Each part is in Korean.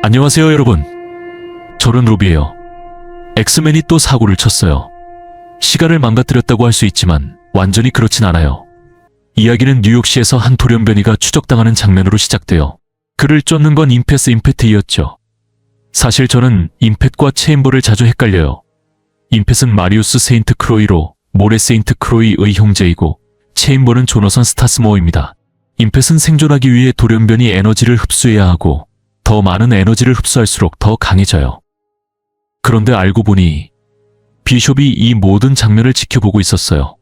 안녕하세요 여러분. 저는 로비예요. 엑스맨이 또 사고를 쳤어요. 시간을 망가뜨렸다고 할 수 있지만 완전히 그렇진 않아요. 이야기는 뉴욕시에서 한 돌연변이가 추적당하는 장면으로 시작돼요. 그를 쫓는 건 임펫이었죠. 사실 저는 임펫과 체인버를 자주 헷갈려요. 임펫은 마리우스 세인트 크로이로 모레 세인트 크로이의 형제이고 체인버는 조너선 스타스모어입니다. 임펫은 생존하기 위해 돌연변이 에너지를 흡수해야 하고 더 많은 에너지를 흡수할수록 더 강해져요. 그런데 알고 보니 비숍이 이 모든 장면을 지켜보고 있었어요.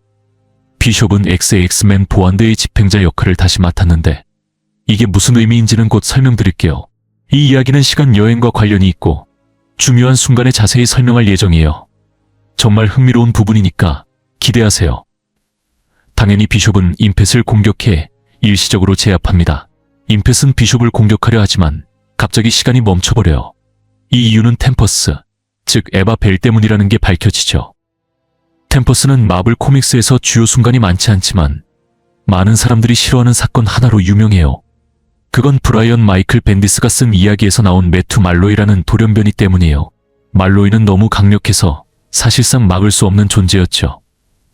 비숍은 엑스맨 보안대의 집행자 역할을 다시 맡았는데 이게 무슨 의미인지는 곧 설명드릴게요. 이 이야기는 시간 여행과 관련이 있고 중요한 순간에 자세히 설명할 예정이에요. 정말 흥미로운 부분이니까 기대하세요. 당연히 비숍은 임펫을 공격해 일시적으로 제압합니다. 임펫은 비숍을 공격하려 하지만 갑자기 시간이 멈춰버려요. 이 이유는 템퍼스, 즉 에바 벨 때문이라는 게 밝혀지죠. 템퍼스는 마블 코믹스에서 주요 순간이 많지 않지만 많은 사람들이 싫어하는 사건 하나로 유명해요. 그건 브라이언 마이클 벤디스가 쓴 이야기에서 나온 매튜 말로이라는 돌연변이 때문이에요. 말로이는 너무 강력해서 사실상 막을 수 없는 존재였죠.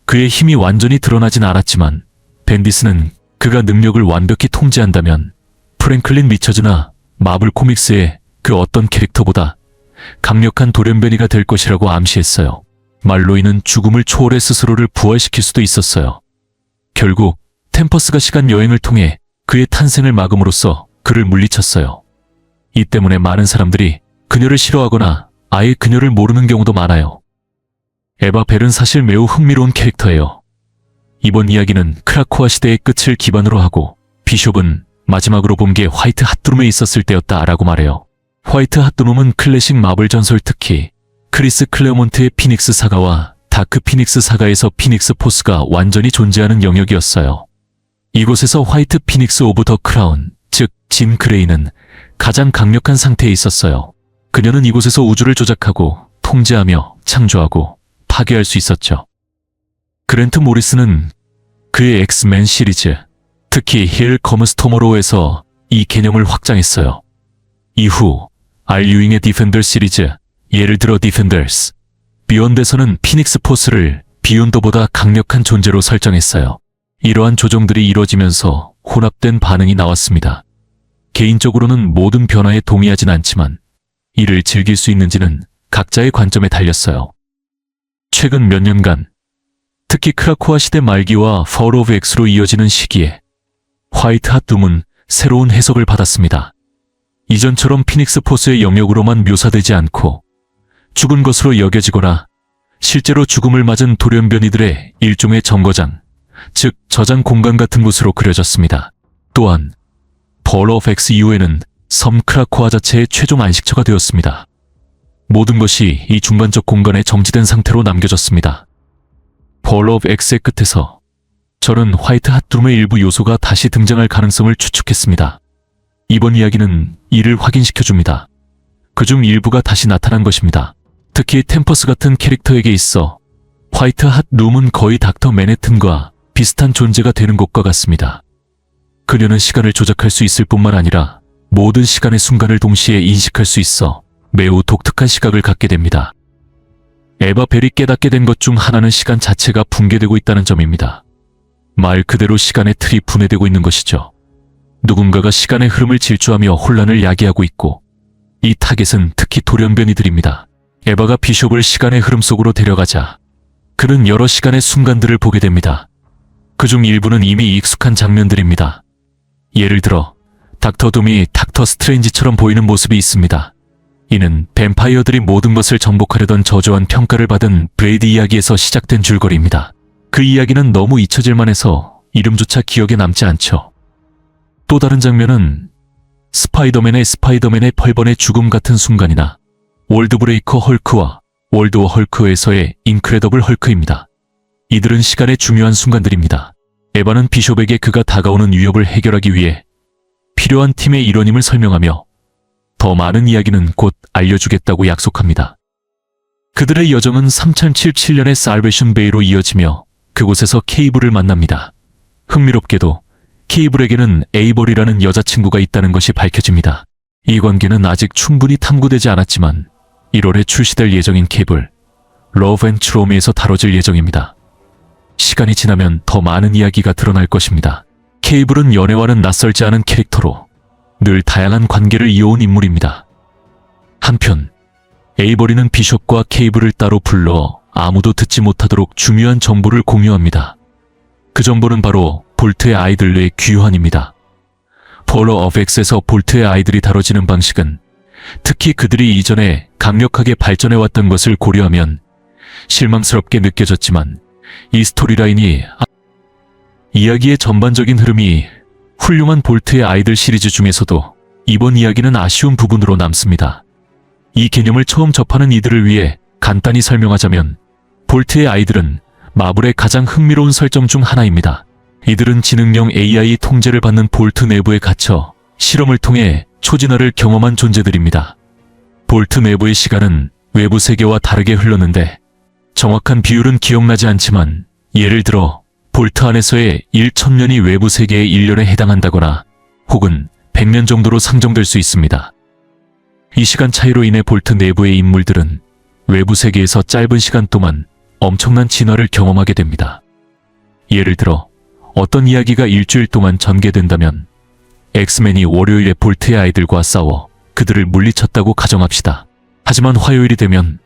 그의 힘이 완전히 드러나진 않았지만 벤디스는 그가 능력을 완벽히 통제한다면 프랭클린 리처즈나 마블 코믹스의 그 어떤 캐릭터보다 강력한 돌연변이가 될 것이라고 암시했어요. 말로이는 죽음을 초월해 스스로를 부활시킬 수도 있었어요. 결국 템퍼스가 시간 여행을 통해 그의 탄생을 막음으로써 그를 물리쳤어요. 이 때문에 많은 사람들이 그녀를 싫어하거나 아예 그녀를 모르는 경우도 많아요. 에바 벨은 사실 매우 흥미로운 캐릭터예요. 이번 이야기는 크라코아 시대의 끝을 기반으로 하고 비숍은 마지막으로 본 게 화이트 핫둠에 있었을 때였다라고 말해요. 화이트 핫둠은 클래식 마블 전설 특히 크리스 클레어몬트의 피닉스 사가와 다크 피닉스 사가에서 피닉스 포스가 완전히 존재하는 영역이었어요. 이곳에서 화이트 피닉스 오브 더 크라운, 즉 진 그레이는 가장 강력한 상태에 있었어요. 그녀는 이곳에서 우주를 조작하고 통제하며 창조하고 파괴할 수 있었죠. 그랜트 모리스는 그의 엑스맨 시리즈, 특히 힐 커머스 토모로우에서 이 개념을 확장했어요. 이후 알유잉의 디펜더 시리즈, 예를 들어 디펜더스, 비욘드에서는 피닉스 포스를 비욘더보다 강력한 존재로 설정했어요. 이러한 조정들이 이뤄지면서 혼합된 반응이 나왔습니다. 개인적으로는 모든 변화에 동의하진 않지만 이를 즐길 수 있는지는 각자의 관점에 달렸어요. 최근 몇 년간, 특히 크라코아 시대 말기와 펄 오브 엑스로 이어지는 시기에 화이트 핫둠은 새로운 해석을 받았습니다. 이전처럼 피닉스 포스의 영역으로만 묘사되지 않고 죽은 것으로 여겨지거나 실제로 죽음을 맞은 돌연변이들의 일종의 정거장, 즉 저장 공간 같은 곳으로 그려졌습니다. 또한 펄 오브 엑스 이후에는 섬 크라코아 자체의 최종 안식처가 되었습니다. 모든 것이 이 중간적 공간에 정지된 상태로 남겨졌습니다. 펄 오브 엑스의 끝에서 저는 화이트 핫둠의 일부 요소가 다시 등장할 가능성을 추측했습니다. 이번 이야기는 이를 확인시켜줍니다. 그중 일부가 다시 나타난 것입니다. 특히 템퍼스 같은 캐릭터에게 있어 화이트 핫둠은 거의 닥터 맨해튼과 비슷한 존재가 되는 것과 같습니다. 그녀는 시간을 조작할 수 있을 뿐만 아니라 모든 시간의 순간을 동시에 인식할 수 있어 매우 독특한 시각을 갖게 됩니다. 에바 벨이 깨닫게 된 것 중 하나는 시간 자체가 붕괴되고 있다는 점입니다. 말 그대로 시간의 틀이 분해되고 있는 것이죠. 누군가가 시간의 흐름을 질주하며 혼란을 야기하고 있고 이 타겟은 특히 돌연변이들입니다. 에바가 비숍을 시간의 흐름 속으로 데려가자 그는 여러 시간의 순간들을 보게 됩니다. 그중 일부는 이미 익숙한 장면들입니다. 예를 들어 닥터 둠이 닥터 스트레인지처럼 보이는 모습이 있습니다. 이는 뱀파이어들이 모든 것을 정복하려던 저조한 평가를 받은 브레이드 이야기에서 시작된 줄거리입니다. 그 이야기는 너무 잊혀질만 해서 이름조차 기억에 남지 않죠. 또 다른 장면은 스파이더맨의 펄번의 죽음 같은 순간이나 월드브레이커 헐크와 월드 워 헐크에서의 인크레더블 헐크입니다. 이들은 시간의 중요한 순간들입니다. 에바는 비숍에게 그가 다가오는 위협을 해결하기 위해 필요한 팀의 일원임을 설명하며 더 많은 이야기는 곧 알려주겠다고 약속합니다. 그들의 여정은 3077년의 살베이션 베이로 이어지며 그곳에서 케이블을 만납니다. 흥미롭게도 케이블에게는 에이버리라는 여자친구가 있다는 것이 밝혀집니다. 이 관계는 아직 충분히 탐구되지 않았지만 1월에 출시될 예정인 케이블 러브 앤 트로미에서 다뤄질 예정입니다. 시간이 지나면 더 많은 이야기가 드러날 것입니다. 케이블은 연애와는 낯설지 않은 캐릭터로 늘 다양한 관계를 이어온 인물입니다. 한편 에이버리는 비숍과 케이블을 따로 불러 아무도 듣지 못하도록 중요한 정보를 공유합니다. 그 정보는 바로 볼트의 아이들의 귀환입니다. 폴러 오브 엑스에서 볼트의 아이들이 다뤄지는 방식은 특히 그들이 이전에 강력하게 발전해왔던 것을 고려하면 실망스럽게 느껴졌지만 이 스토리라인이 이야기의 전반적인 흐름이 훌륭한 볼트의 아이들 시리즈 중에서도 이번 이야기는 아쉬운 부분으로 남습니다. 이 개념을 처음 접하는 이들을 위해 간단히 설명하자면 볼트의 아이들은 마블의 가장 흥미로운 설정 중 하나입니다. 이들은 지능형 AI 통제를 받는 볼트 내부에 갇혀 실험을 통해 초진화를 경험한 존재들입니다. 볼트 내부의 시간은 외부 세계와 다르게 흘렀는데 정확한 비율은 기억나지 않지만 예를 들어 볼트 안에서의 1000년이 외부 세계의 1년에 해당한다거나 혹은 100년 정도로 상정될 수 있습니다. 이 시간 차이로 인해 볼트 내부의 인물들은 외부 세계에서 짧은 시간 동안 엄청난 진화를 경험하게 됩니다. 예를 들어 어떤 이야기가 일주일 동안 전개된다면 엑스맨이 월요일에 볼트의 아이들과 싸워 그들을 물리쳤다고 가정합시다. 하지만 화요일이 되면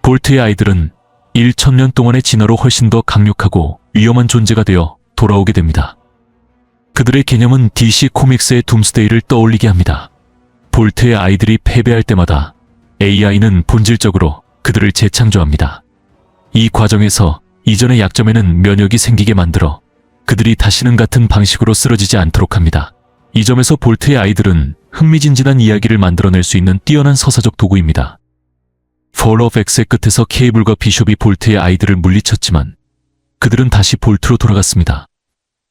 볼트의 아이들은 1000년 동안의 진화로 훨씬 더 강력하고 위험한 존재가 되어 돌아오게 됩니다. 그들의 개념은 DC 코믹스의 둠스데이를 떠올리게 합니다. 볼트의 아이들이 패배할 때마다 AI는 본질적으로 그들을 재창조합니다. 이 과정에서 이전의 약점에는 면역이 생기게 만들어 그들이 다시는 같은 방식으로 쓰러지지 않도록 합니다. 이 점에서 볼트의 아이들은 흥미진진한 이야기를 만들어낼 수 있는 뛰어난 서사적 도구입니다. 폴 오브 엑스의 끝에서 케이블과 비숍이 볼트의 아이들을 물리쳤지만 그들은 다시 볼트로 돌아갔습니다.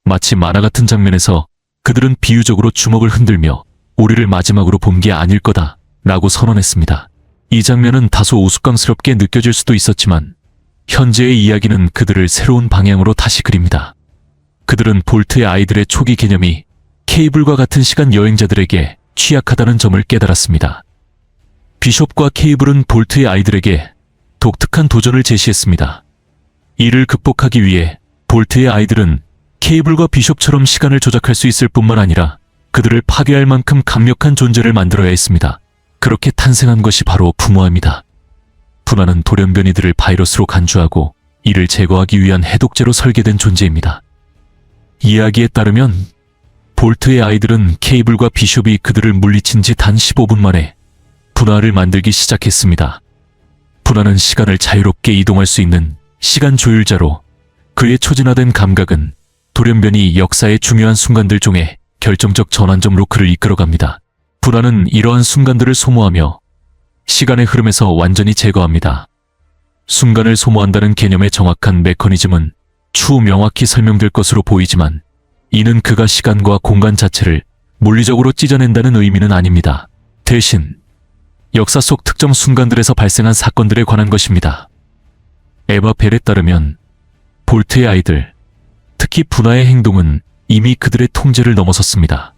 마치 만화 같은 장면에서 그들은 비유적으로 주먹을 흔들며 우리를 마지막으로 본 게 아닐 거다 라고 선언했습니다. 이 장면은 다소 우스꽝스럽게 느껴질 수도 있었지만 현재의 이야기는 그들을 새로운 방향으로 다시 그립니다. 그들은 볼트의 아이들의 초기 개념이 케이블과 같은 시간 여행자들에게 취약하다는 점을 깨달았습니다. 비숍과 케이블은 볼트의 아이들에게 독특한 도전을 제시했습니다. 이를 극복하기 위해 볼트의 아이들은 케이블과 비숍처럼 시간을 조작할 수 있을 뿐만 아니라 그들을 파괴할 만큼 강력한 존재를 만들어야 했습니다. 그렇게 탄생한 것이 바로 분화입니다. 분화는 돌연변이들을 바이러스로 간주하고 이를 제거하기 위한 해독제로 설계된 존재입니다. 이야기에 따르면 볼트의 아이들은 케이블과 비숍이 그들을 물리친 지 단 15분 만에 분화를 만들기 시작했습니다. 분화는 시간을 자유롭게 이동할 수 있는 시간 조율자로 그의 초진화된 감각은 돌연변이 역사의 중요한 순간들 중에 결정적 전환점으로 그를 이끌어갑니다. 분화는 이러한 순간들을 소모하며 시간의 흐름에서 완전히 제거합니다. 순간을 소모한다는 개념의 정확한 메커니즘은 추후 명확히 설명될 것으로 보이지만 이는 그가 시간과 공간 자체를 물리적으로 찢어낸다는 의미는 아닙니다. 대신 역사 속 특정 순간들에서 발생한 사건들에 관한 것입니다. 에바 벨에 따르면 볼트의 아이들, 특히 분화의 행동은 이미 그들의 통제를 넘어섰습니다.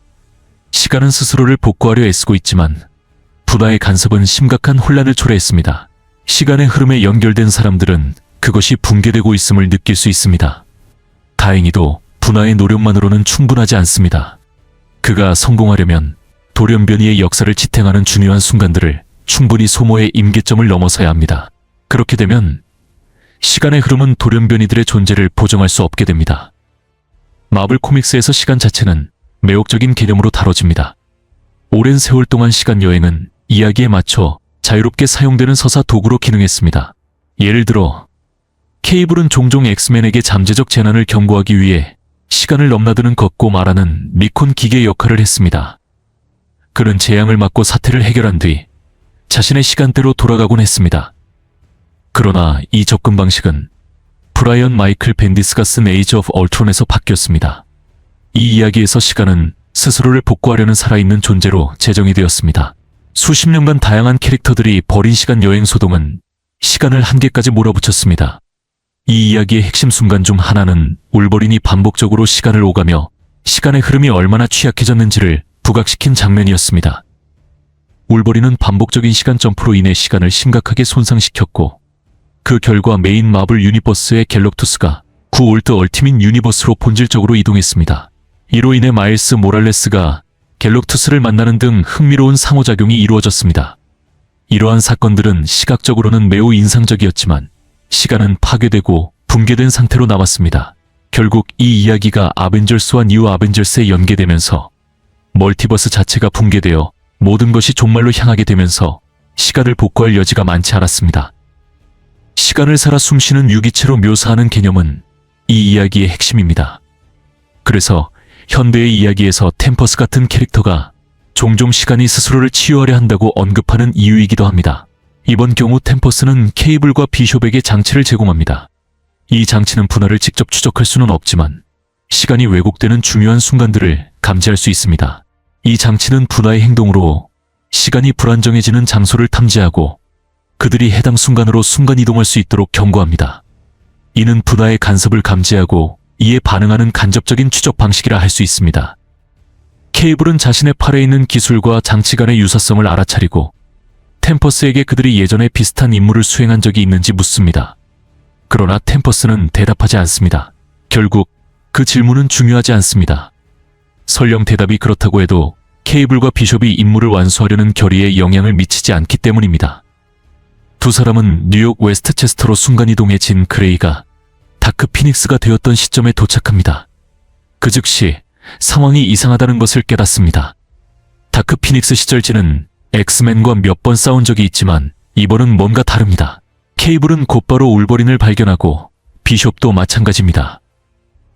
시간은 스스로를 복구하려 애쓰고 있지만 분화의 간섭은 심각한 혼란을 초래했습니다. 시간의 흐름에 연결된 사람들은 그것이 붕괴되고 있음을 느낄 수 있습니다. 다행히도 분화의 노력만으로는 충분하지 않습니다. 그가 성공하려면 돌연변이의 역사를 지탱하는 중요한 순간들을 충분히 소모해 임계점을 넘어서야 합니다. 그렇게 되면 시간의 흐름은 돌연변이들의 존재를 보정할 수 없게 됩니다. 마블 코믹스에서 시간 자체는 매혹적인 개념으로 다뤄집니다. 오랜 세월 동안 시간 여행은 이야기에 맞춰 자유롭게 사용되는 서사 도구로 기능했습니다. 예를 들어 케이블은 종종 엑스맨에게 잠재적 재난을 경고하기 위해 시간을 넘나드는 걷고 말하는 리콘 기계 역할을 했습니다. 그는 재앙을 맞고 사태를 해결한 뒤 자신의 시간대로 돌아가곤 했습니다. 그러나 이 접근 방식은 브라이언 마이클 벤디스가 쓴 에이지 오브 얼트론에서 바뀌었습니다. 이 이야기에서 시간은 스스로를 복구하려는 살아있는 존재로 제정이 되었습니다. 수십 년간 다양한 캐릭터들이 벌인 시간 여행 소동은 시간을 한계까지 몰아붙였습니다. 이 이야기의 핵심 순간 중 하나는 울버린이 반복적으로 시간을 오가며 시간의 흐름이 얼마나 취약해졌는지를 부각시킨 장면이었습니다. 울버린은 반복적인 시간 점프로 인해 시간을 심각하게 손상시켰고, 그 결과 메인 마블 유니버스의 갤럭투스가 9올드 얼티밋 유니버스로 본질적으로 이동했습니다. 이로 인해 마일스 모랄레스가 갤럭투스를 만나는 등 흥미로운 상호작용이 이루어졌습니다. 이러한 사건들은 시각적으로는 매우 인상적이었지만 시간은 파괴되고 붕괴된 상태로 남았습니다. 결국 이 이야기가 아벤져스와 뉴 아벤져스에 연계되면서 멀티버스 자체가 붕괴되어 모든 것이 종말로 향하게 되면서 시간을 복구할 여지가 많지 않았습니다. 시간을 살아 숨쉬는 유기체로 묘사하는 개념은 이 이야기의 핵심입니다. 그래서 현대의 이야기에서 템퍼스 같은 캐릭터가 종종 시간이 스스로를 치유하려 한다고 언급하는 이유이기도 합니다. 이번 경우 템퍼스는 케이블과 비숍에게 장치를 제공합니다. 이 장치는 분할을 직접 추적할 수는 없지만 시간이 왜곡되는 중요한 순간들을 감지할 수 있습니다. 이 장치는 분화의 행동으로 시간이 불안정해지는 장소를 탐지하고 그들이 해당 순간으로 순간이동할 수 있도록 경고합니다. 이는 분화의 간섭을 감지하고 이에 반응하는 간접적인 추적 방식이라 할 수 있습니다. 케이블은 자신의 팔에 있는 기술과 장치 간의 유사성을 알아차리고 템퍼스에게 그들이 예전에 비슷한 임무를 수행한 적이 있는지 묻습니다. 그러나 템퍼스는 대답하지 않습니다. 결국 그 질문은 중요하지 않습니다. 설령 대답이 그렇다고 해도 케이블과 비숍이 임무를 완수하려는 결의에 영향을 미치지 않기 때문입니다. 두 사람은 뉴욕 웨스트체스터로 순간이동해 진 그레이가 다크 피닉스가 되었던 시점에 도착합니다. 그 즉시 상황이 이상하다는 것을 깨닫습니다. 다크 피닉스 시절 진은 엑스맨과 몇 번 싸운 적이 있지만 이번은 뭔가 다릅니다. 케이블은 곧바로 울버린을 발견하고 비숍도 마찬가지입니다.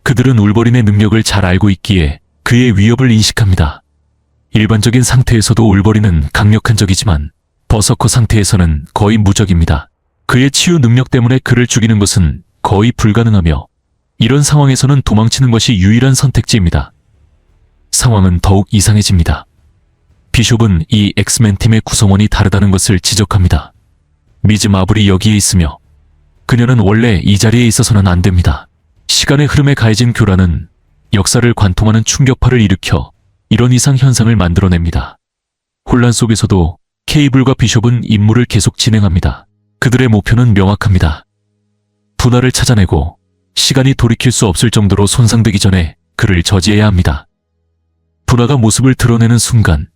그들은 울버린의 능력을 잘 알고 있기에 그의 위협을 인식합니다. 일반적인 상태에서도 울버린은 강력한 적이지만 버서커 상태에서는 거의 무적입니다. 그의 치유 능력 때문에 그를 죽이는 것은 거의 불가능하며 이런 상황에서는 도망치는 것이 유일한 선택지입니다. 상황은 더욱 이상해집니다. 비숍은 이 엑스맨 팀의 구성원이 다르다는 것을 지적합니다. 미즈 마블이 여기에 있으며 그녀는 원래 이 자리에 있어서는 안 됩니다. 시간의 흐름에 가해진 교란은 역사를 관통하는 충격파를 일으켜 이런 이상 현상을 만들어냅니다. 혼란 속에서도 케이블과 비숍은 임무를 계속 진행합니다. 그들의 목표는 명확합니다. 분할을 찾아내고 시간이 돌이킬 수 없을 정도로 손상되기 전에 그를 저지해야 합니다. 분화가 모습을 드러내는 순간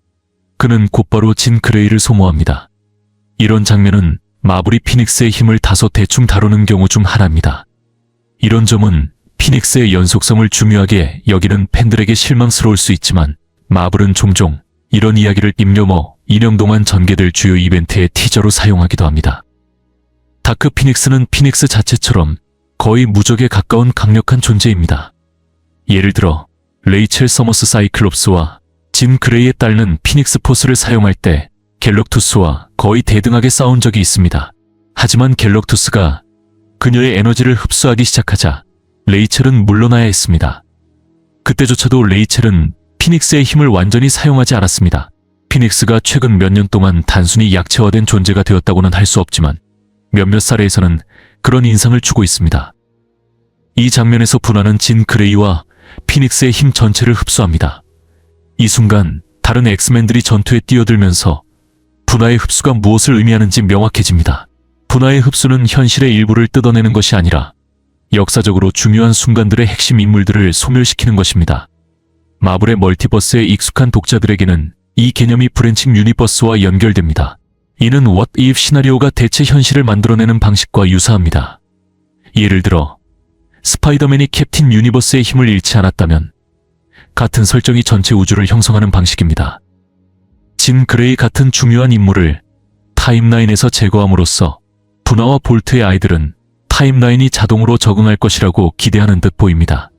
그는 곧바로 진 그레이를 소모합니다. 이런 장면은 마블이 피닉스의 힘을 다소 대충 다루는 경우 중 하나입니다. 이런 점은 피닉스의 연속성을 중요하게 여기는 팬들에게 실망스러울 수 있지만 마블은 종종 이런 이야기를 입념어 2년 동안 전개될 주요 이벤트의 티저로 사용하기도 합니다. 다크 피닉스는 피닉스 자체처럼 거의 무적에 가까운 강력한 존재입니다. 예를 들어 레이첼 서머스 사이클롭스와 진 그레이의 딸는 피닉스 포스를 사용할 때 갤럭투스와 거의 대등하게 싸운 적이 있습니다. 하지만 갤럭투스가 그녀의 에너지를 흡수하기 시작하자 레이첼은 물러나야 했습니다. 그때조차도 레이첼은 피닉스의 힘을 완전히 사용하지 않았습니다. 피닉스가 최근 몇 년 동안 단순히 약체화된 존재가 되었다고는 할 수 없지만 몇몇 사례에서는 그런 인상을 주고 있습니다. 이 장면에서 분화는 진 그레이와 피닉스의 힘 전체를 흡수합니다. 이 순간 다른 엑스맨들이 전투에 뛰어들면서 분화의 흡수가 무엇을 의미하는지 명확해집니다. 분화의 흡수는 현실의 일부를 뜯어내는 것이 아니라 역사적으로 중요한 순간들의 핵심 인물들을 소멸시키는 것입니다. 마블의 멀티버스에 익숙한 독자들에게는 이 개념이 브랜칭 유니버스와 연결됩니다. 이는 What If 시나리오가 대체 현실을 만들어내는 방식과 유사합니다. 예를 들어 스파이더맨이 캡틴 유니버스의 힘을 잃지 않았다면 같은 설정이 전체 우주를 형성하는 방식입니다. 진 그레이 같은 중요한 인물을 타임라인에서 제거함으로써 분화와 볼트의 아이들은 타임라인이 자동으로 적응할 것이라고 기대하는 듯 보입니다.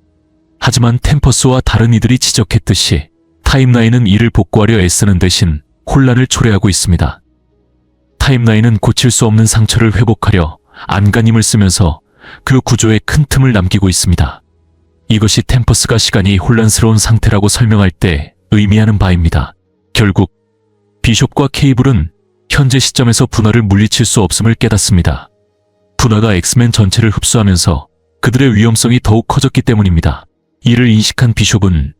하지만 템퍼스와 다른 이들이 지적했듯이 타임라인은 이를 복구하려 애쓰는 대신 혼란을 초래하고 있습니다. 타임라인은 고칠 수 없는 상처를 회복하려 안간힘을 쓰면서 그 구조에 큰 틈을 남기고 있습니다. 이것이 템퍼스가 시간이 혼란스러운 상태라고 설명할 때 의미하는 바입니다. 결국 비숍과 케이블은 현재 시점에서 분화를 물리칠 수 없음을 깨닫습니다. 분화가 엑스맨 전체를 흡수하면서 그들의 위험성이 더욱 커졌기 때문입니다. 이를 인식한 비숍은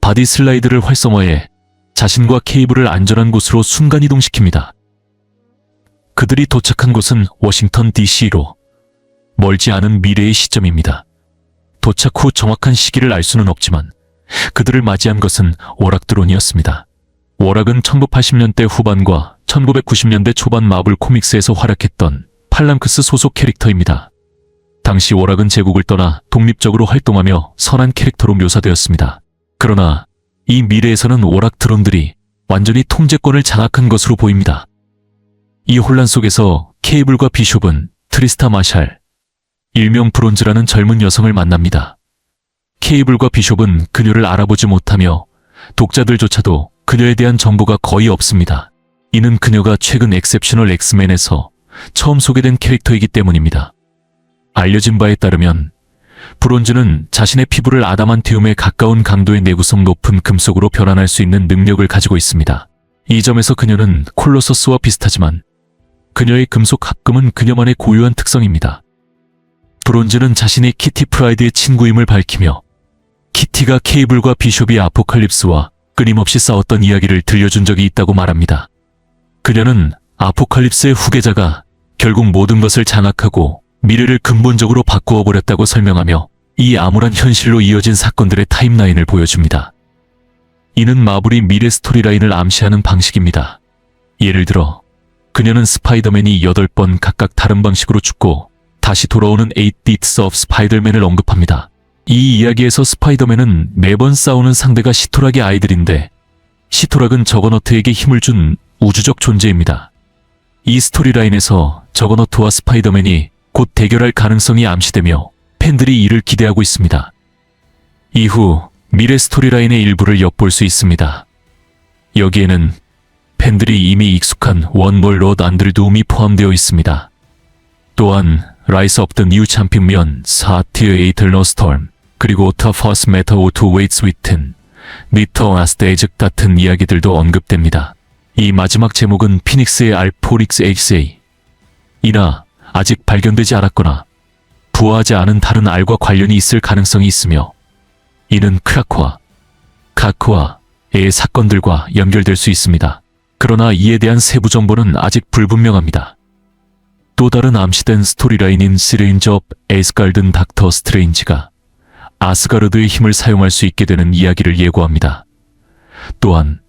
바디 슬라이드를 활성화해 자신과 케이블을 안전한 곳으로 순간이동시킵니다. 그들이 도착한 곳은 워싱턴 DC로 멀지 않은 미래의 시점입니다. 도착 후 정확한 시기를 알 수는 없지만 그들을 맞이한 것은 워락 드론이었습니다. 워락은 1980년대 후반과 1990년대 초반 마블 코믹스에서 활약했던 팔랑크스 소속 캐릭터입니다. 당시 워락은 제국을 떠나 독립적으로 활동하며 선한 캐릭터로 묘사되었습니다. 그러나 이 미래에서는 워락 드론들이 완전히 통제권을 장악한 것으로 보입니다. 이 혼란 속에서 케이블과 비숍은 트리스타 마샬, 일명 브론즈라는 젊은 여성을 만납니다. 케이블과 비숍은 그녀를 알아보지 못하며 독자들조차도 그녀에 대한 정보가 거의 없습니다. 이는 그녀가 최근 엑셉셔널 엑스맨에서 처음 소개된 캐릭터이기 때문입니다. 알려진 바에 따르면 브론즈는 자신의 피부를 아담한티움에 가까운 강도의 내구성 높은 금속으로 변환할 수 있는 능력을 가지고 있습니다. 이 점에서 그녀는 콜로서스와 비슷하지만 그녀의 금속 합금은 그녀만의 고유한 특성입니다. 브론즈는 자신이 키티 프라이드의 친구임을 밝히며 키티가 케이블과 비숍이 아포칼립스와 끊임없이 싸웠던 이야기를 들려준 적이 있다고 말합니다. 그녀는 아포칼립스의 후계자가 결국 모든 것을 장악하고 미래를 근본적으로 바꾸어 버렸다고 설명하며 이 암울한 현실로 이어진 사건들의 타임라인을 보여줍니다. 이는 마블이 미래 스토리라인을 암시하는 방식입니다. 예를 들어 그녀는 스파이더맨이 8번 각각 다른 방식으로 죽고 다시 돌아오는 8 Deaths of Spider-Man을 언급합니다. 이 이야기에서 스파이더맨은 매번 싸우는 상대가 시토락의 아이들인데 시토락은 저거너트에게 힘을 준 우주적 존재입니다. 이 스토리라인에서 저거너트와 스파이더맨이 곧 대결할 가능성이 암시되며 팬들이 이를 기대하고 있습니다. 이후 미래 스토리라인의 일부를 엿볼 수 있습니다. 여기에는 팬들이 이미 익숙한 원몰 로드 안들 둠이 포함되어 있습니다. 또한 라이스 업 더 뉴 챔피언, 사티어 에이틀너 스톰, 그리고 더 퍼스트 매터 오투 웨이츠 위튼, 미터 아스테이즈 같은 이야기들도 언급됩니다. 이 마지막 제목은 피닉스의 알포릭스 XA 이나 아직 발견되지 않았거나 부화하지 않은 다른 알과 관련이 있을 가능성이 있으며 이는 크라코와 카코아의 사건들과 연결될 수 있습니다. 그러나 이에 대한 세부 정보는 아직 불분명합니다. 또 다른 암시된 스토리라인인 시레인저 업 에스갈든 닥터 스트레인지가 아스가르드의 힘을 사용할 수 있게 되는 이야기를 예고합니다. 또한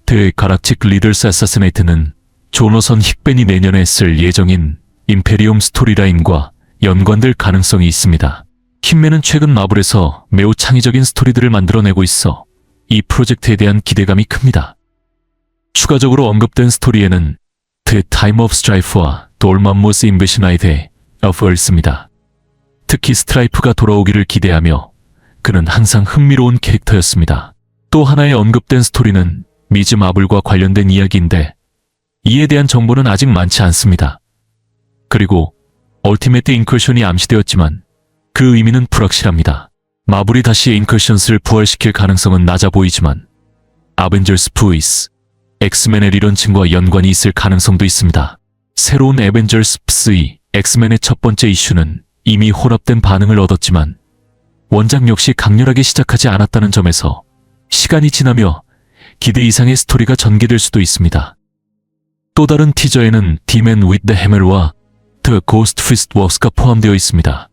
더 가락틱 리더스 애사시네이트는 조너선 힉벤이 내년에 쓸 예정인 임페리움 스토리라인과 연관될 가능성이 있습니다. 킴맨은 최근 마블에서 매우 창의적인 스토리들을 만들어내고 있어 이 프로젝트에 대한 기대감이 큽니다. 추가적으로 언급된 스토리에는 The Time of Strife와 돌맘모스 인베시나이드의 of Earth입니다. 특히 스트라이프가 돌아오기를 기대하며 그는 항상 흥미로운 캐릭터였습니다. 또 하나의 언급된 스토리는 미즈 마블과 관련된 이야기인데 이에 대한 정보는 아직 많지 않습니다. 그리고 얼티메트 인커션이 암시되었지만 그 의미는 불확실합니다. 마블이 다시 인커션스를 부활시킬 가능성은 낮아 보이지만 아벤져스 프이스, 엑스맨의 리런칭과 연관이 있을 가능성도 있습니다. 새로운 에벤져스 프3, 엑스맨의 첫 번째 이슈는 이미 혼합된 반응을 얻었지만 원작 역시 강렬하게 시작하지 않았다는 점에서 시간이 지나며 기대 이상의 스토리가 전개될 수도 있습니다. 또 다른 티저에는 디맨 with the Hammer와 The Ghost Fist Works가 포함되어 있습니다.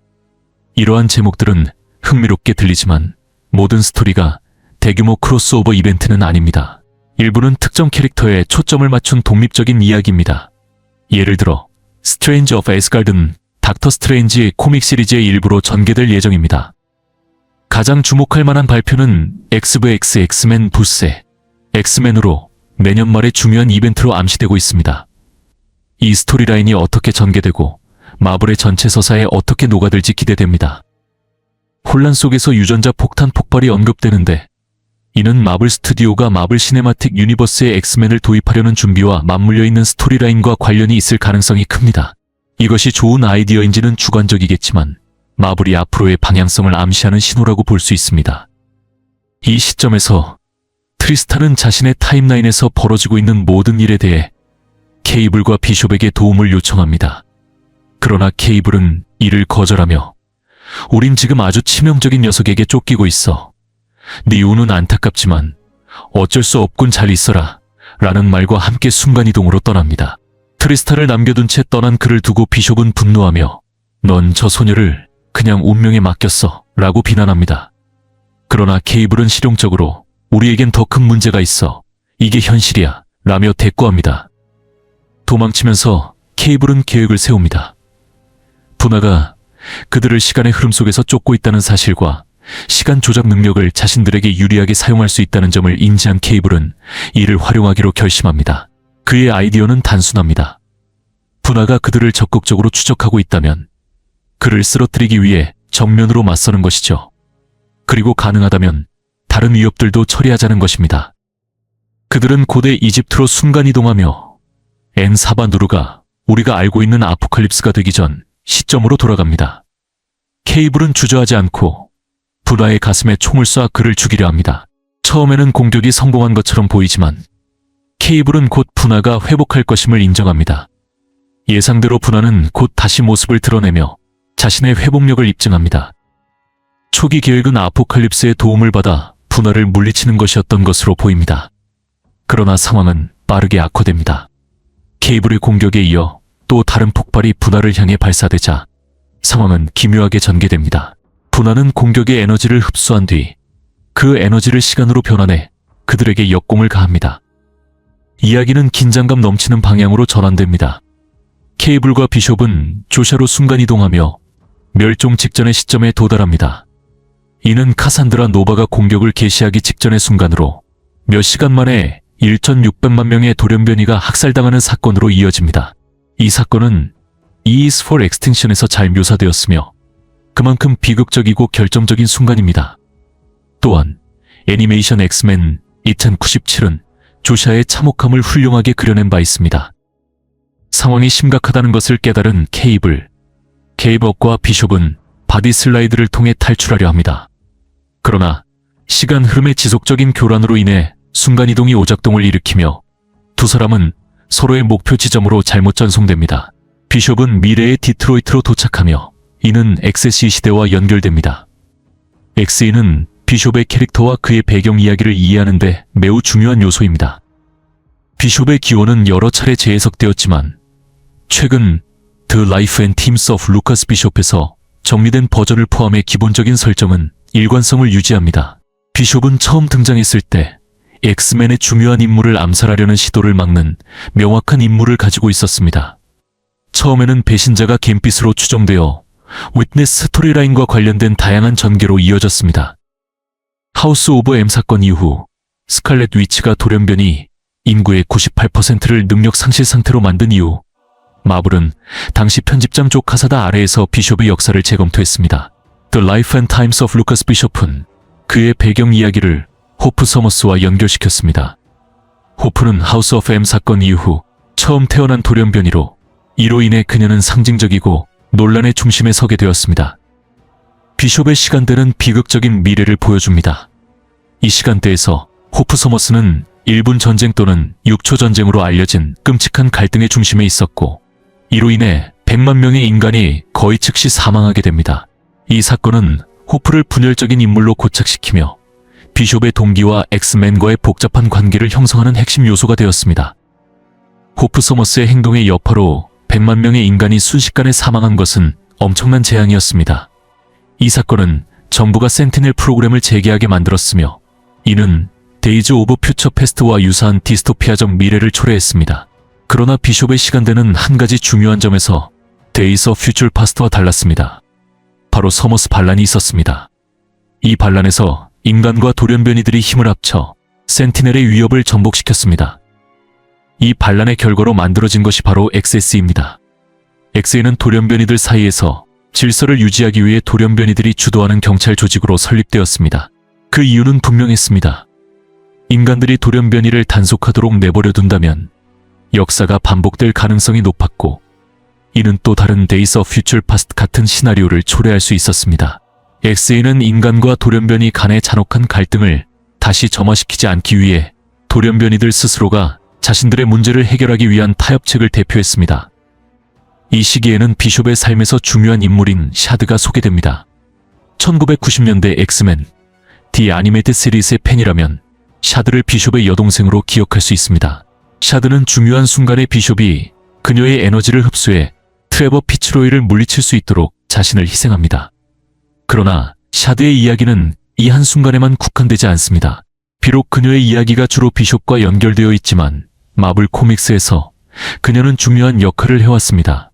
이러한 제목들은 흥미롭게 들리지만 모든 스토리가 대규모 크로스오버 이벤트는 아닙니다. 일부는 특정 캐릭터에 초점을 맞춘 독립적인 이야기입니다. 예를 들어 스트레인지 오브 에스갈드는 닥터 스트레인지 코믹 시리즈의 일부로 전개될 예정입니다. 가장 주목할 만한 발표는 XVX 엑스맨 부세 엑스맨으로 내년 말에 중요한 이벤트로 암시되고 있습니다. 이 스토리라인이 어떻게 전개되고 마블의 전체 서사에 어떻게 녹아들지 기대됩니다. 혼란 속에서 유전자 폭탄 폭발이 언급되는데 이는 마블 스튜디오가 마블 시네마틱 유니버스에 엑스맨을 도입하려는 준비와 맞물려 있는 스토리라인과 관련이 있을 가능성이 큽니다. 이것이 좋은 아이디어인지는 주관적이겠지만 마블이 앞으로의 방향성을 암시하는 신호라고 볼 수 있습니다. 이 시점에서 트리스탄은 자신의 타임라인에서 벌어지고 있는 모든 일에 대해 케이블과 비숍에게 도움을 요청합니다. 그러나 케이블은 이를 거절하며 우린 지금 아주 치명적인 녀석에게 쫓기고 있어. 네 운은 안타깝지만 어쩔 수 없군 잘 있어라 라는 말과 함께 순간이동으로 떠납니다. 트리스타를 남겨둔 채 떠난 그를 두고 비숍은 분노하며 넌 저 소녀를 그냥 운명에 맡겼어 라고 비난합니다. 그러나 케이블은 실용적으로 우리에겐 더 큰 문제가 있어. 이게 현실이야 라며 대꾸합니다. 도망치면서 케이블은 계획을 세웁니다. 분하가 그들을 시간의 흐름 속에서 쫓고 있다는 사실과 시간 조작 능력을 자신들에게 유리하게 사용할 수 있다는 점을 인지한 케이블은 이를 활용하기로 결심합니다. 그의 아이디어는 단순합니다. 분하가 그들을 적극적으로 추적하고 있다면 그를 쓰러뜨리기 위해 정면으로 맞서는 것이죠. 그리고 가능하다면 다른 위협들도 처리하자는 것입니다. 그들은 고대 이집트로 순간이동하며 엔사바누르가 우리가 알고 있는 아포칼립스가 되기 전 시점으로 돌아갑니다. 케이블은 주저하지 않고 분하의 가슴에 총을 쏴 그를 죽이려 합니다. 처음에는 공격이 성공한 것처럼 보이지만 케이블은 곧 분하가 회복할 것임을 인정합니다. 예상대로 분하는 곧 다시 모습을 드러내며 자신의 회복력을 입증합니다. 초기 계획은 아포칼립스의 도움을 받아 분하를 물리치는 것이었던 것으로 보입니다. 그러나 상황은 빠르게 악화됩니다. 케이블의 공격에 이어 또 다른 폭발이 분하를 향해 발사되자 상황은 기묘하게 전개됩니다. 분하는 공격의 에너지를 흡수한 뒤 그 에너지를 시간으로 변환해 그들에게 역공을 가합니다. 이야기는 긴장감 넘치는 방향으로 전환됩니다. 케이블과 비숍은 조샤로 순간이동하며 멸종 직전의 시점에 도달합니다. 이는 카산드라 노바가 공격을 개시하기 직전의 순간으로 몇 시간 만에 1,600만 명의 돌연변이가 학살당하는 사건으로 이어집니다. 이 사건은 E is for Extinction에서 잘 묘사되었으며 그만큼 비극적이고 결정적인 순간입니다. 또한 애니메이션 엑스맨 2097은 조샤의 참혹함을 훌륭하게 그려낸 바 있습니다. 상황이 심각하다는 것을 깨달은 케이블과 비숍은 바디 슬라이드를 통해 탈출하려 합니다. 그러나 시간 흐름의 지속적인 교란으로 인해 순간이동이 오작동을 일으키며 두 사람은 서로의 목표 지점으로 잘못 전송됩니다. 비숍은 미래의 디트로이트로 도착하며 이는 엑세시 시대와 연결됩니다. 엑스이는 비숍의 캐릭터와 그의 배경 이야기를 이해하는 데 매우 중요한 요소입니다. 비숍의 기원은 여러 차례 재해석되었지만 최근 The Life and Times of Lucas Bishop에서 정리된 버전을 포함해 기본적인 설정은 일관성을 유지합니다. 비숍은 처음 등장했을 때 엑스맨의 중요한 인물을 암살하려는 시도를 막는 명확한 임무를 가지고 있었습니다. 처음에는 배신자가 갬빗으로 추정되어 위트니스 스토리라인과 관련된 다양한 전개로 이어졌습니다. 하우스 오브 M 사건 이후 스칼렛 위치가 돌연변이 인구의 98%를 능력 상실 상태로 만든 이후 마블은 당시 편집장 조 카사다 아래에서 비숍의 역사를 재검토했습니다. The Life and Times of Lucas Bishop은 그의 배경 이야기를 호프 서머스와 연결시켰습니다. 호프는 하우스 오브 M 사건 이후 처음 태어난 돌연변이로 이로 인해 그녀는 상징적이고 논란의 중심에 서게 되었습니다. 비숍의 시간대는 비극적인 미래를 보여줍니다. 이 시간대에서 호프 서머스는 1분 전쟁 또는 6초 전쟁으로 알려진 끔찍한 갈등의 중심에 있었고 이로 인해 100만 명의 인간이 거의 즉시 사망하게 됩니다. 이 사건은 호프를 분열적인 인물로 고착시키며 비숍의 동기와 엑스맨과의 복잡한 관계를 형성하는 핵심 요소가 되었습니다. 호프 서머스의 행동의 여파로 100만 명의 인간이 순식간에 사망한 것은 엄청난 재앙이었습니다. 이 사건은 정부가 센티넬 프로그램을 재개하게 만들었으며 이는 데이즈 오브 퓨처 패스트와 유사한 디스토피아적 미래를 초래했습니다. 그러나 비숍의 시간대는 한 가지 중요한 점에서 데이즈 오브 퓨처 파스트와 달랐습니다. 바로 서머스 반란이 있었습니다. 이 반란에서 인간과 돌연변이들이 힘을 합쳐 센티넬의 위협을 전복시켰습니다. 이 반란의 결과로 만들어진 것이 바로 XS입니다. XS는 돌연변이들 사이에서 질서를 유지하기 위해 돌연변이들이 주도하는 경찰 조직으로 설립되었습니다. 그 이유는 분명했습니다. 인간들이 돌연변이를 단속하도록 내버려 둔다면 역사가 반복될 가능성이 높았고 이는 또 다른 데이즈 오브 퓨처 파스트 같은 시나리오를 초래할 수 있었습니다. XA는 인간과 돌연변이 간의 잔혹한 갈등을 다시 점화시키지 않기 위해 돌연변이들 스스로가 자신들의 문제를 해결하기 위한 타협책을 대표했습니다. 이 시기에는 비숍의 삶에서 중요한 인물인 샤드가 소개됩니다. 1990년대 엑스맨, 디 애니메이트 시리즈의 팬이라면 샤드를 비숍의 여동생으로 기억할 수 있습니다. 샤드는 중요한 순간에 비숍이 그녀의 에너지를 흡수해 트레버 피츠로이를 물리칠 수 있도록 자신을 희생합니다. 그러나 샤드의 이야기는 이 한순간에만 국한되지 않습니다. 비록 그녀의 이야기가 주로 비숍과 연결되어 있지만 마블 코믹스에서 그녀는 중요한 역할을 해왔습니다.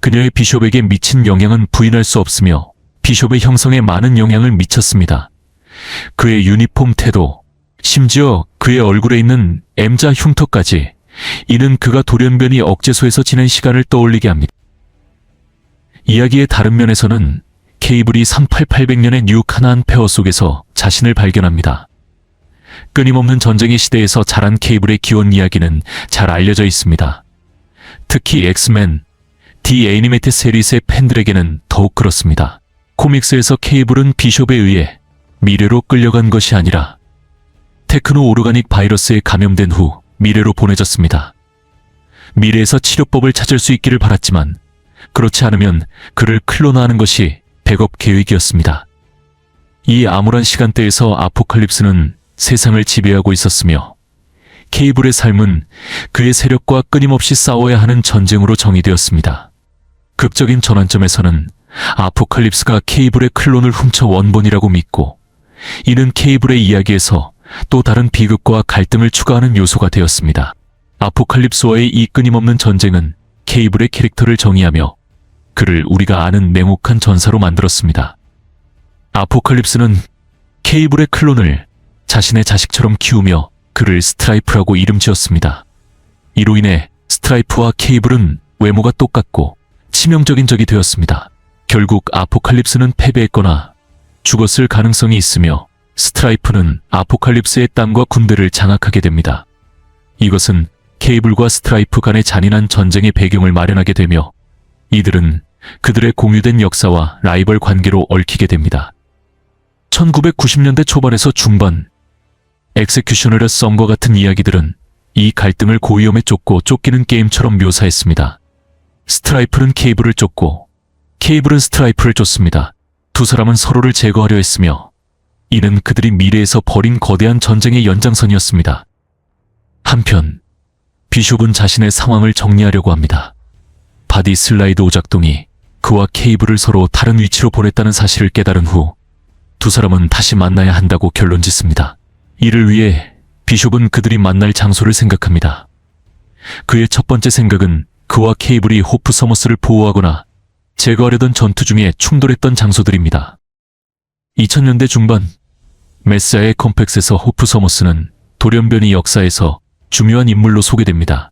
그녀의 비숍에게 미친 영향은 부인할 수 없으며 비숍의 형성에 많은 영향을 미쳤습니다. 그의 유니폼 태도, 심지어 그의 얼굴에 있는 M자 흉터까지, 이는 그가 돌연변이 억제소에서 지낸 시간을 떠올리게 합니다. 이야기의 다른 면에서는 케이블이 3800년의 뉴 카나안 폐허 속에서 자신을 발견합니다. 끊임없는 전쟁의 시대에서 자란 케이블의 기원 이야기는 잘 알려져 있습니다. 특히 엑스맨, 디 애니메이티드 시리즈의 팬들에게는 더욱 그렇습니다. 코믹스에서 케이블은 비숍에 의해 미래로 끌려간 것이 아니라 테크노 오르가닉 바이러스에 감염된 후 미래로 보내졌습니다. 미래에서 치료법을 찾을 수 있기를 바랐지만 그렇지 않으면 그를 클론화하는 것이 백업 계획이었습니다. 이 암울한 시간대에서 아포칼립스는 세상을 지배하고 있었으며 케이블의 삶은 그의 세력과 끊임없이 싸워야 하는 전쟁으로 정의되었습니다. 극적인 전환점에서는 아포칼립스가 케이블의 클론을 훔쳐 원본이라고 믿고, 이는 케이블의 이야기에서 또 다른 비극과 갈등을 추가하는 요소가 되었습니다. 아포칼립스와의 이 끊임없는 전쟁은 케이블의 캐릭터를 정의하며 그를 우리가 아는 냉혹한 전사로 만들었습니다. 아포칼립스는 케이블의 클론을 자신의 자식처럼 키우며 그를 스트라이프라고 이름 지었습니다. 이로 인해 스트라이프와 케이블은 외모가 똑같고 치명적인 적이 되었습니다. 결국 아포칼립스는 패배했거나 죽었을 가능성이 있으며 스트라이프는 아포칼립스의 땅과 군대를 장악하게 됩니다. 이것은 케이블과 스트라이프 간의 잔인한 전쟁의 배경을 마련하게 되며 이들은 그들의 공유된 역사와 라이벌 관계로 얽히게 됩니다. 1990년대 초반에서 중반, 엑세큐셔널의 썸과 같은 이야기들은 이 갈등을 고위험에 쫓고 쫓기는 게임처럼 묘사했습니다. 스트라이프는 케이블을 쫓고 케이블은 스트라이프를 쫓습니다. 두 사람은 서로를 제거하려 했으며 이는 그들이 미래에서 벌인 거대한 전쟁의 연장선이었습니다. 한편 비숍은 자신의 상황을 정리하려고 합니다. 바디 슬라이드 오작동이 그와 케이블을 서로 다른 위치로 보냈다는 사실을 깨달은 후 두 사람은 다시 만나야 한다고 결론짓습니다. 이를 위해 비숍은 그들이 만날 장소를 생각합니다. 그의 첫 번째 생각은 그와 케이블이 호프 서머스를 보호하거나 제거하려던 전투 중에 충돌했던 장소들입니다. 2000년대 중반, 메사의 컴팩스에서 호프 서머스는 돌연변이 역사에서 중요한 인물로 소개됩니다.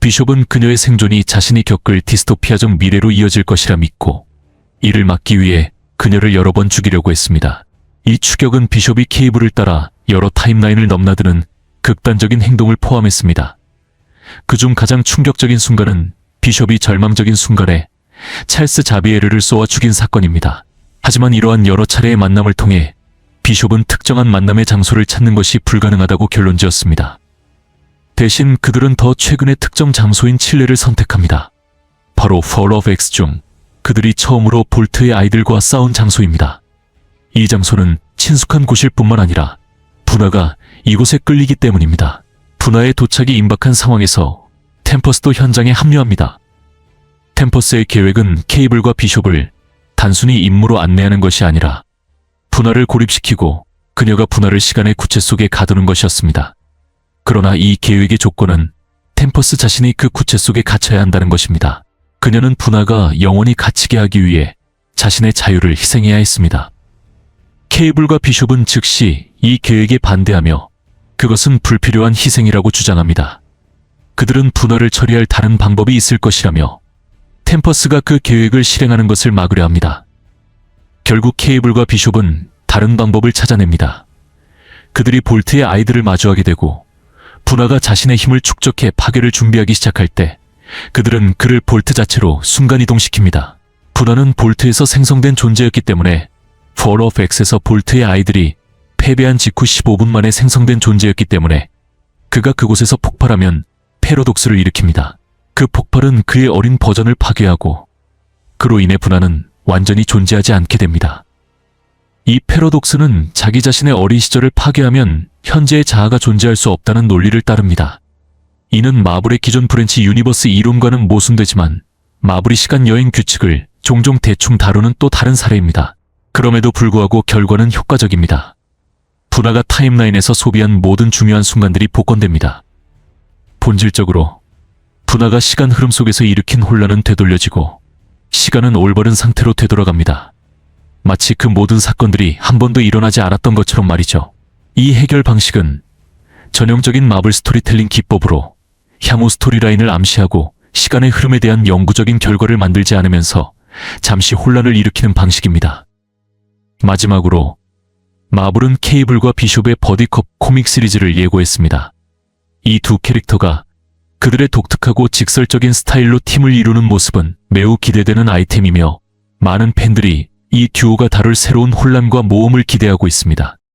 비숍은 그녀의 생존이 자신이 겪을 디스토피아적 미래로 이어질 것이라 믿고 이를 막기 위해 그녀를 여러 번 죽이려고 했습니다. 이 추격은 비숍이 케이블을 따라 여러 타임라인을 넘나드는 극단적인 행동을 포함했습니다. 그중 가장 충격적인 순간은 비숍이 절망적인 순간에 찰스 자비에르를 쏘아 죽인 사건입니다. 하지만 이러한 여러 차례의 만남을 통해 비숍은 특정한 만남의 장소를 찾는 것이 불가능하다고 결론지었습니다. 대신 그들은 더 최근의 특정 장소인 칠레를 선택합니다. 바로 Fall of X 중 그들이 처음으로 볼트의 아이들과 싸운 장소입니다. 이 장소는 친숙한 곳일 뿐만 아니라 분하가 이곳에 끌리기 때문입니다. 분하의 도착이 임박한 상황에서 템퍼스도 현장에 합류합니다. 템퍼스의 계획은 케이블과 비숍을 단순히 임무로 안내하는 것이 아니라 분하를 고립시키고 그녀가 분하를 시간의 구체 속에 가두는 것이었습니다. 그러나 이 계획의 조건은 템퍼스 자신이 그 구체 속에 갇혀야 한다는 것입니다. 그녀는 분하가 영원히 갇히게 하기 위해 자신의 자유를 희생해야 했습니다. 케이블과 비숍은 즉시 이 계획에 반대하며 그것은 불필요한 희생이라고 주장합니다. 그들은 분하를 처리할 다른 방법이 있을 것이라며 템퍼스가 그 계획을 실행하는 것을 막으려 합니다. 결국 케이블과 비숍은 다른 방법을 찾아냅니다. 그들이 볼트의 아이들을 마주하게 되고 분하가 자신의 힘을 축적해 파괴를 준비하기 시작할 때 그들은 그를 볼트 자체로 순간이동시킵니다. 분하는 볼트에서 생성된 존재였기 때문에 Fall of X에서 볼트의 아이들이 패배한 직후 15분 만에 생성된 존재였기 때문에 그가 그곳에서 폭발하면 패러독스를 일으킵니다. 그 폭발은 그의 어린 버전을 파괴하고 그로 인해 분하는 완전히 존재하지 않게 됩니다. 이 패러독스는 자기 자신의 어린 시절을 파괴하면 현재의 자아가 존재할 수 없다는 논리를 따릅니다. 이는 마블의 기존 브랜치 유니버스 이론과는 모순되지만 마블이 시간 여행 규칙을 종종 대충 다루는 또 다른 사례입니다. 그럼에도 불구하고 결과는 효과적입니다. 분화가 타임라인에서 소비한 모든 중요한 순간들이 복원됩니다. 본질적으로 분화가 시간 흐름 속에서 일으킨 혼란은 되돌려지고 시간은 올바른 상태로 되돌아갑니다. 마치 그 모든 사건들이 한 번도 일어나지 않았던 것처럼 말이죠. 이 해결 방식은 전형적인 마블 스토리텔링 기법으로 향후 스토리라인을 암시하고 시간의 흐름에 대한 영구적인 결과를 만들지 않으면서 잠시 혼란을 일으키는 방식입니다. 마지막으로 마블은 케이블과 비숍의 버디컵 코믹 시리즈를 예고했습니다. 이 두 캐릭터가 그들의 독특하고 직설적인 스타일로 팀을 이루는 모습은 매우 기대되는 아이템이며 많은 팬들이 이 듀오가 다룰 새로운 혼란과 모험을 기대하고 있습니다.